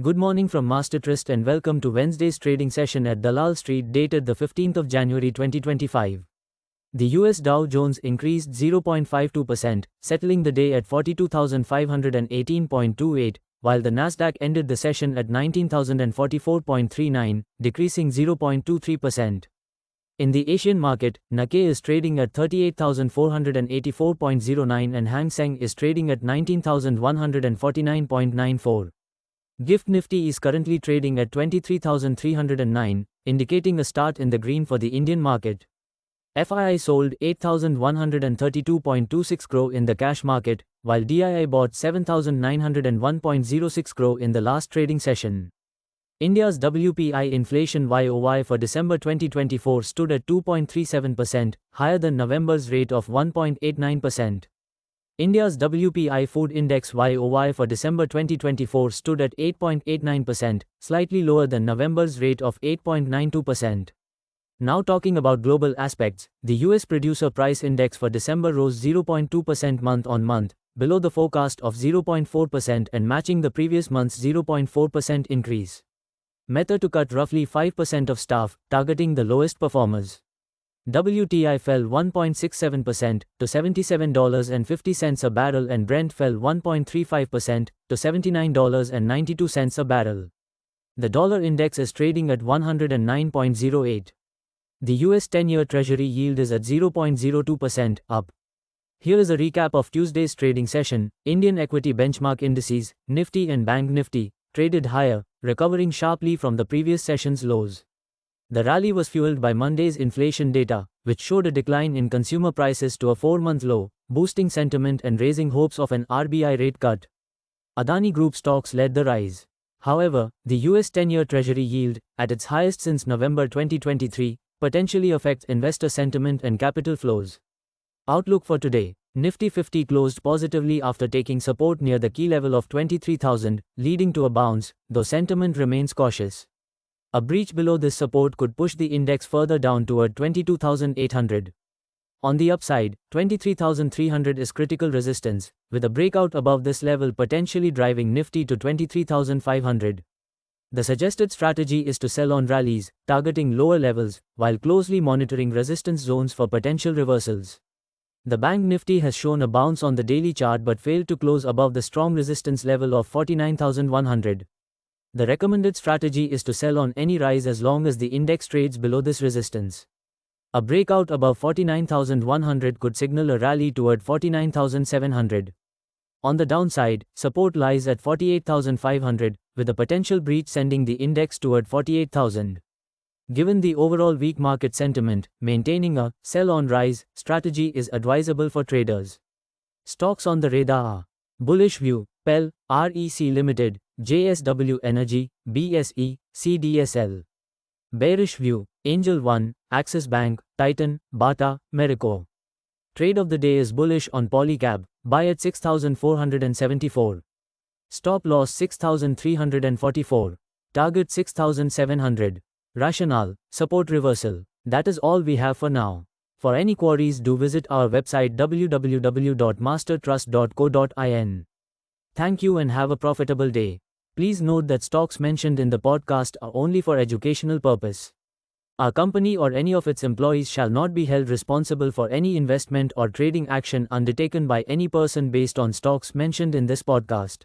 Good morning from MasterTrust and welcome to Wednesday's trading session at Dalal Street dated the 15th of January 2025. The US Dow Jones increased 0.52%, settling the day at 42,518.28, while the Nasdaq ended the session at 19,044.39, decreasing 0.23%. In the Asian market, Nikkei is trading at 38,484.09 and Hang Seng is trading at 19,149.94. GIFT Nifty is currently trading at 23,309, indicating a start in the green for the Indian market. FII sold 8,132.26 crore in the cash market, while DII bought 7,901.06 crore in the last trading session. India's WPI inflation YoY for December 2024 stood at 2.37%, higher than November's rate of 1.89%. India's WPI Food Index YoY for December 2024 stood at 8.89%, slightly lower than November's rate of 8.92%. Now talking about global aspects, the US Producer Price Index for December rose 0.2% month-on-month, below the forecast of 0.4% and matching the previous month's 0.4% increase. Meta to cut roughly 5% of staff, targeting the lowest performers. WTI fell 1.67% to $77.50 a barrel and Brent fell 1.35% to $79.92 a barrel. The dollar index is trading at 109.08. The US 10-year Treasury yield is at 0.02%, up. Here is a recap of Tuesday's trading session. Indian equity benchmark indices, Nifty and Bank Nifty, traded higher, recovering sharply from the previous session's lows. The rally was fueled by Monday's inflation data, which showed a decline in consumer prices to a 4-month low, boosting sentiment and raising hopes of an RBI rate cut. Adani Group stocks led the rise. However, the US 10-year Treasury yield, at its highest since November 2023, potentially affects investor sentiment and capital flows. Outlook for today. Nifty 50 closed positively after taking support near the key level of 23,000, leading to a bounce, though sentiment remains cautious. A breach below this support could push the index further down toward 22,800. On the upside, 23,300 is critical resistance, with a breakout above this level potentially driving Nifty to 23,500. The suggested strategy is to sell on rallies, targeting lower levels, while closely monitoring resistance zones for potential reversals. The Bank Nifty has shown a bounce on the daily chart but failed to close above the strong resistance level of 49,100. The recommended strategy is to sell on any rise as long as the index trades below this resistance. A breakout above 49,100 could signal a rally toward 49,700. On the downside, support lies at 48,500, with a potential breach sending the index toward 48,000. Given the overall weak market sentiment, maintaining a sell-on-rise strategy is advisable for traders. Stocks on the radar are bullish view, PEL, REC Limited, JSW Energy, BSE, CDSL. Bearish view, Angel One, Axis Bank, Titan, Bata, Marico. Trade of the day is bullish on Polycab, buy at 6,474. Stop loss 6,344. Target 6,700. Rationale, support reversal. That is all we have for now. For any queries, do visit our website www.mastertrust.co.in. Thank you and have a profitable day. Please note that stocks mentioned in the podcast are only for educational purpose. Our company or any of its employees shall not be held responsible for any investment or trading action undertaken by any person based on stocks mentioned in this podcast.